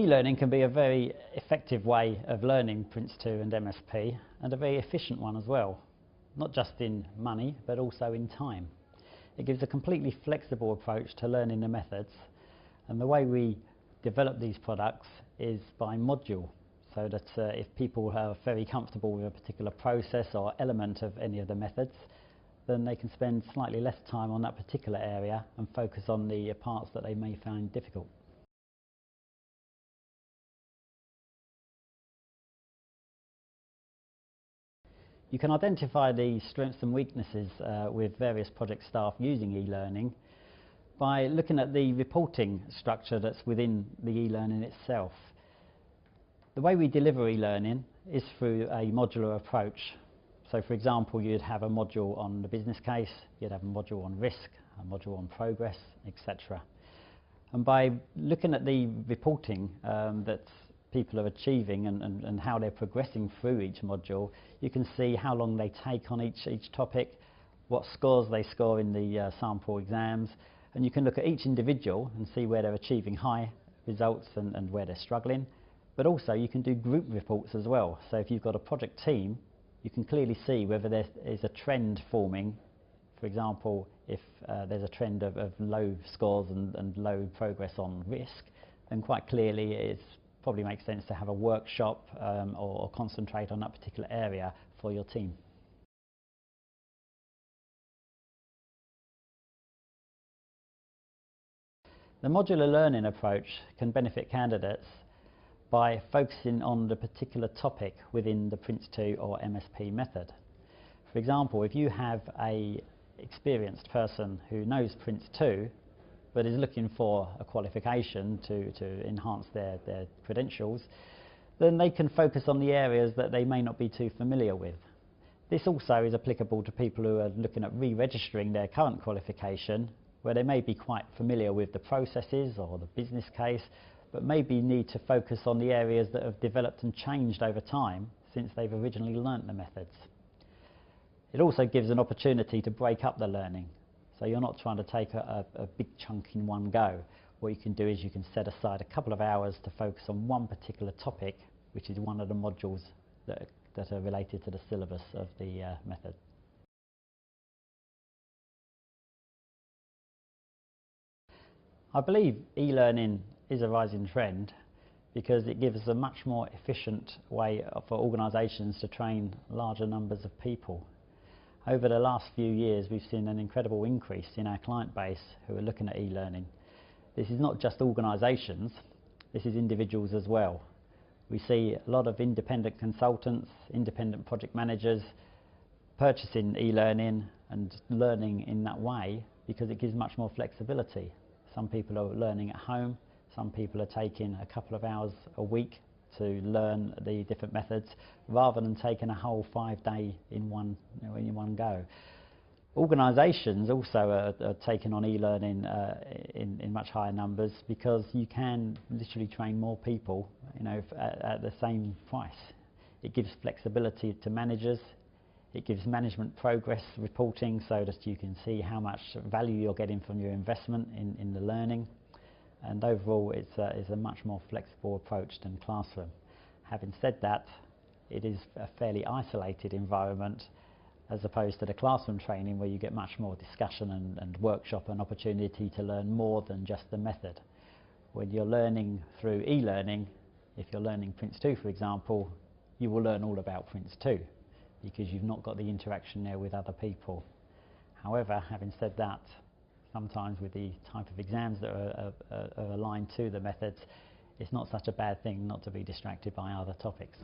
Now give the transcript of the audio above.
E-learning can be a very effective way of learning Prince2 and MSP, and a very efficient one as well, not just in money but also in time. It gives a completely flexible approach to learning the methods, and the way we develop these products is by module, so that if people are very comfortable with a particular process or element of any of the methods, then they can spend slightly less time on that particular area and focus on the parts that they may find difficult. You can identify the strengths and weaknesses with various project staff using e-learning by looking at the reporting structure that's within the e-learning itself. The way we deliver e-learning is through a modular approach. So for example, you'd have a module on the business case, you'd have a module on risk, a module on progress, etc. And by looking at the reporting that people are achieving and how they're progressing through each module, you can see how long they take on each topic, what scores they score in the sample exams, and you can look at each individual and see where they're achieving high results and where they're struggling. But also you can do group reports as well. So if you've got a project team, you can clearly see whether there is a trend forming. For example, if there's a trend of low scores and low progress on risk, then quite clearly it probably makes sense to have a workshop or concentrate on that particular area for your team. The modular learning approach can benefit candidates by focusing on the particular topic within the Prince2 or MSP method. For example, if you have an experienced person who knows Prince2 but is looking for a qualification to enhance their credentials, then they can focus on the areas that they may not be too familiar with. This also is applicable to people who are looking at re-registering their current qualification, where they may be quite familiar with the processes or the business case, but maybe need to focus on the areas that have developed and changed over time since they've originally learnt the methods. It also gives an opportunity to break up the learning, so you're not trying to take a big chunk in one go. What you can do is you can set aside a couple of hours to focus on one particular topic, which is one of the modules that are related to the syllabus of the method. I believe e-learning is a rising trend because it gives a much more efficient way for organisations to train larger numbers of people. Over the last few years, we've seen an incredible increase in our client base who are looking at e-learning. This is not just organisations, this is individuals as well. We see a lot of independent consultants, independent project managers purchasing e-learning and learning in that way because it gives much more flexibility. Some people are learning at home, some people are taking a couple of hours a week to learn the different methods rather than taking a whole 5-day in one go. Organisations also are taking on e-learning in much higher numbers because you can literally train more people, at the same price. It gives flexibility to managers. It gives management progress reporting so that you can see how much value you're getting from your investment in the learning. And overall it's a much more flexible approach than classroom. Having said that, it is a fairly isolated environment as opposed to the classroom training where you get much more discussion and workshop and opportunity to learn more than just the method. When you're learning through e-learning, if you're learning Prince2 for example, you will learn all about Prince2 because you've not got the interaction there with other people. However, having said that, sometimes with the type of exams that are aligned to the methods, it's not such a bad thing not to be distracted by other topics.